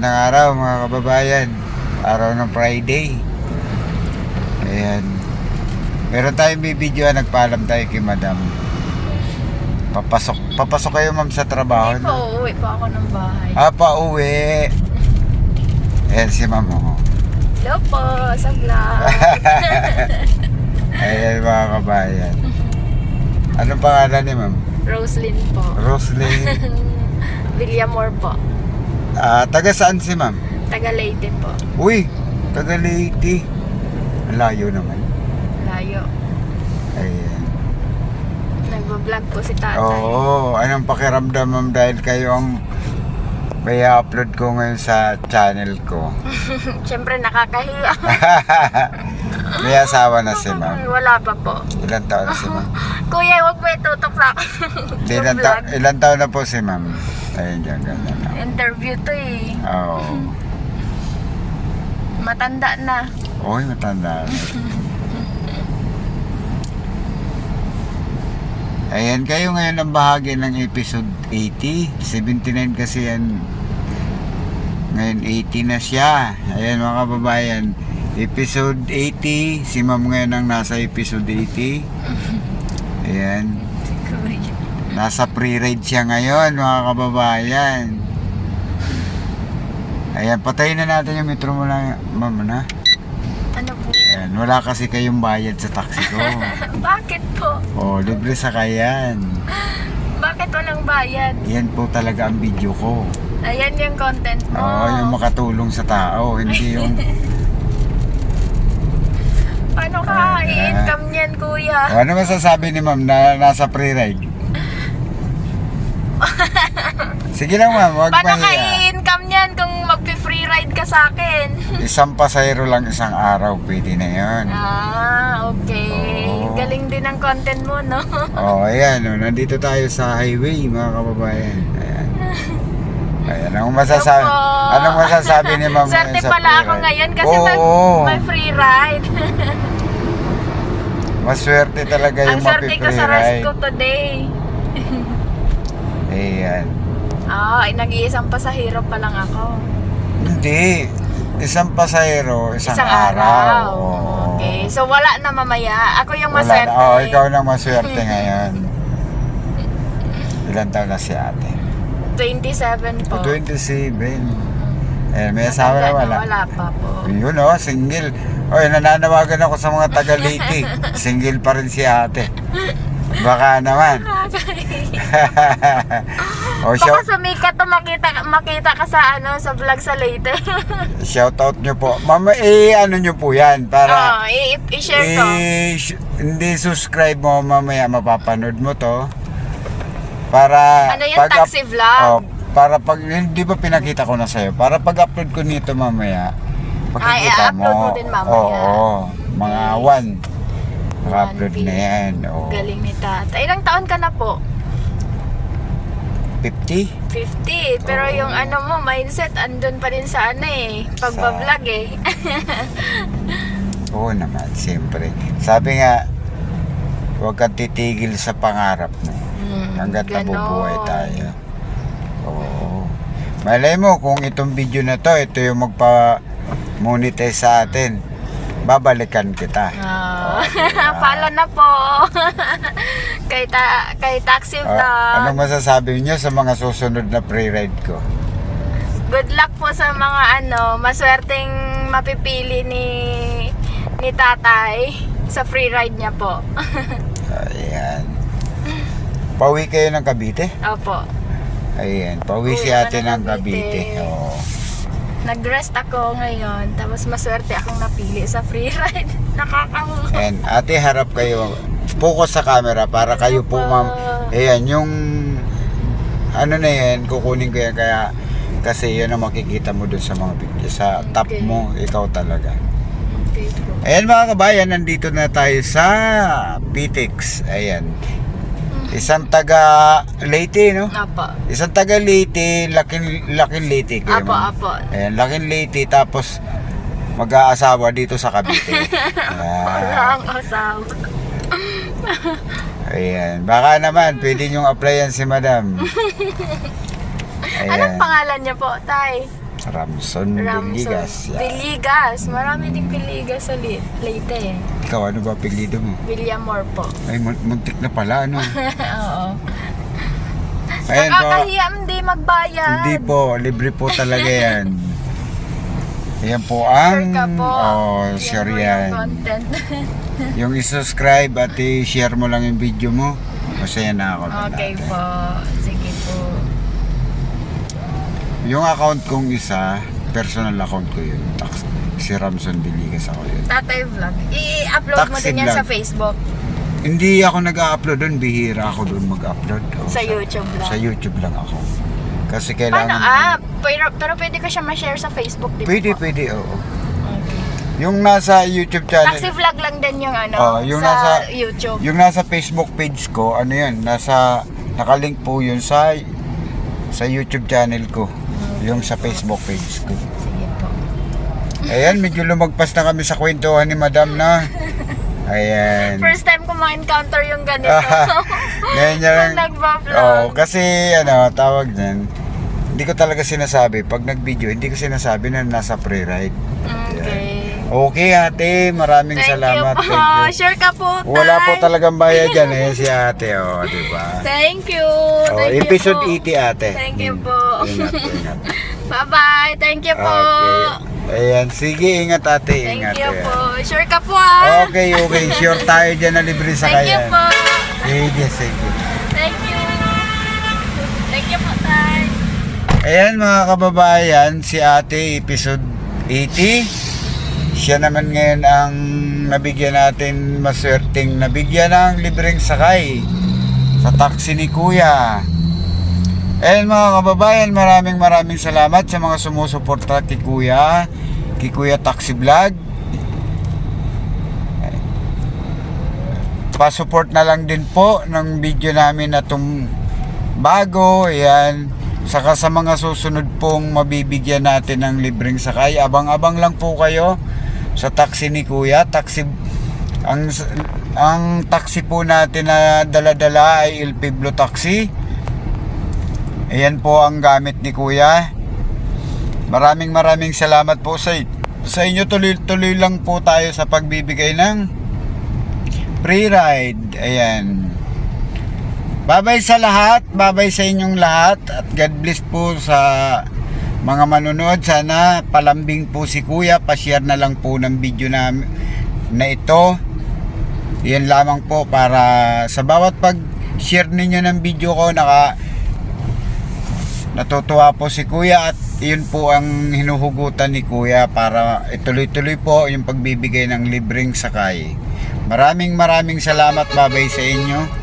Magandang araw mga kababayan. Araw ng Friday. Ayan. Meron tayong bibidyoan. Nagpaalam tayo kay madam. Papasok kayo ma'am sa trabaho. Hindi po, uuwi po ako ng bahay. Pauwi. Ayan si ma'am. Oh. Hello po, sa vlog. Ayan mga kababayan. Anong pangalan ni ma'am? Roslyn po. Roslyn. Villamor po. Taga saan si ma'am? Taga Leyte po. Uy, taga Leyte. Ang layo naman. Layo. Ayan. Nagbablog po si tatay. Oo, anong pakiramdam ma'am dahil kayo ang may upload ko ngayon sa channel ko. Siyempre nakakahiya. May asawa na si ma'am. Wala pa po. Ilan taon na si ma'am? Kuya, huwag mo itutok sa akin. Ilan taon na po si ma'am? Ayun dyan, ganyan na. Interview to eh. Oo. Matanda na. Uy, matanda na. Ayan, kayo ngayon ang bahagi ng episode 80. 79 kasi yan. Ngayon 80 na siya. Ayan mga kababayan. Episode 80. Si ma'am ngayon ang nasa episode 80. Ayan. Nasa pre-ride siya ngayon mga kababayan. Ayan, patayin na natin yung metro mo na ma'am na. Ano po? Ayan, wala kasi kayong bayad sa taxi ko. Bakit po? Oh, libre sakayan. Bakit walang bayad? Yan po talaga ang video ko. Ayan yung content mo. Oo, yung makatulong sa tao, hindi yung... Paano ka i-income niyan, kuya? Ano masasabi ni ma'am na nasa pre-ride? Sige lang ma'am, wag Paano ka mahiya. i-income niyan kung magpi-free ride ka sa akin? Isang pasahero lang isang araw, pwede na yun. Okay. Oo. Galing din ang content mo, no? Oh, ayan, oh, nandito tayo sa highway mga kababayan. Ayan. Ayan, anong masasabi ni ma'am Swerte sa pala ako pre-ride? ngayon kasi Oo. may free ride. Maswerte talaga yung Ang swerte ko sa rest mapi-pre-ride. ko today. Ayan. Nag-iisang pasahero pa lang ako. Hindi. Isang pasahero, isang araw. Oo. Okay. So wala na mamaya. Ako yung Wala maswerte. na. Oh, ikaw na maswerte ngayon. Ilan taon na si ate? 27 po. 27. Eh, may asawa na wala? Wala pa po. Yun oh, single. Oy, nananawagan ako sa mga taga Leyte. Single pa rin si ate. Baka naman. Oh, Baka sumikat to makita ka sa sa vlog sa Leyte. shout out nyo po. Mama, ano nyo po yan para I-share ko. hindi subscribe mo mamaya mapapanood mo to. Para Ano yung taxi vlog? Oh, para pag hindi ba pinakita ko na sa'yo? Para pag-upload ko nito mamaya, makikita mo. i-upload mo din mamaya. Oo, mga 1. Naka-upload na yan. Oo. Galing ni tata. Ilang taon ka na po? 50? 50. Pero Oo. yung mo, mindset, andun pa rin sa pagbablog eh. Oo naman, siyempre. Sabi nga, huwag kang titigil sa pangarap mo. Hanggat nabubuhay tayo. Oo. Malay mo, kung itong video na to, ito yung magpa-monetize sa atin, babalikan kita. Follow na po. kay Taxi Vlog. Anong masasabi niyo sa mga susunod na pre-ride ko? Good luck po sa mga maswerteng mapipili ni tatay sa free ride niya po. Ayan. Pauwi kayo ng Cavite? Opo. Ayan, pauwi si Uwi ate ako ng ng Cavite. Cavite. Oo. Nag-rest ako ngayon, tapos maswerte akong napili sa free ride. Nakakahuwa. And ate, harap kayo. Focus sa camera para kayo po ma'am. Ayan, yung ano na yan, kukunin ko yan kaya kasi yun ang makikita mo dun sa mga video. Sa top Okay. mo, ikaw talaga. Okay po. Ayan mga kabayan, nandito na tayo sa Pitex. Ayan. Isang taga Leyte, no? Apo. Isang taga Leyte, laking Leyte kayo. Apo, ma'am. apo. Ayan, laking Leyte, tapos mag-aasawa dito sa Cavite. Wala ang asawa. Ayan. Baka naman, pwede nyong applyan si madam. Anong pangalan niya po, tay? Ramson Villegas. Yan. Villegas. Marami ding Villegas sa Leyte eh. Ikaw, ano ba apelyido mo? Villamor po. Ay, muntik na pala, ano? Oo. Ayan po. Nakakahiya hindi magbayad. Hindi po, libre po talaga yan. Ayan po ang... Sure ka po. Oh, Yan sure po yan. yung content. Yung i-subscribe at i-share mo lang yung video mo. Masaya na ako. Okay po. Sige po. Yung account kong isa, personal account ko yun. Si Ramson Villegas ako yun. Tatay Vlog. I-upload mo Taxi din yan vlog. sa Facebook. Hindi ako nag-upload doon, bihira ako doon mag-upload. Oh, Sa YouTube lang. Sa YouTube lang ako. Kasi Paano? kailangan... Pero pwede ka siya ma-share sa Facebook, di ba? Pwede, oo. Okay. Yung nasa YouTube channel... Taxi vlog lang din yung ano, yung sa YouTube. Yung nasa Facebook page ko, ano yun, nakalink po yun sa YouTube channel ko. Yung sa Facebook page ko. Sige po. Ayan, medyo lumagpas na kami sa kwentuhan ni Madam na. Ayan. First time ko ma-encounter yung ganito. Ngayon niya lang. Nung nagpa-vlog. Oo, kasi tawag dyan. Hindi ko talaga sinasabi. Pag nag-video, hindi ko sinasabi na nasa pre-ride. Okay. Okay ate, maraming salamat. Thank you po. Sure ka po, Tay. Wala po talagang bayad dyan si ate, diba? Thank you. Oh, Thank you episode po. 80 ate. Thank you po. Ingat. Bye-bye. Thank you po. Okay. Ayan, sige, ingat ate, Thank ingat. you ayan. po. Sure ka po ah. Okay, sure tayo dyan na libre sa Thank you kayan. po. Sige. Thank you. Thank you po, Tay. Ayan mga kababayan, si ate episode 80. Siya naman ngayon ang nabigyan natin, maswerteng nabigyan ng libreng sakay sa taxi ni Kuya. Ayan mga kababayan, maraming salamat sa mga sumusuporta kay Kuya Taxi Vlog. Pa-support na lang din po ng video namin na itong bago. Ayan. Saka sa mga susunod pong mabibigyan natin ng libreng sakay, abang-abang lang po kayo sa taxi ni Kuya. Ang taxi po natin na dala-dala ay El Pueblo Taxi. Ayan po ang gamit ni Kuya. Maraming salamat po sa inyo. Tuloy lang po tayo sa pagbibigay ng free ride. Ayan. Bye-bye sa lahat. Bye-bye sa inyong lahat. At God bless po sa mga manonood. Sana palambing po si Kuya. Pa-share na lang po ng video na ito. Yan lamang po para sa bawat pag-share ninyo ng video ko, natutuwa po si Kuya at yun po ang hinuhugutan ni Kuya para ituloy-tuloy po yung pagbibigay ng libreng sakay. Maraming salamat. Bye-bye sa inyo.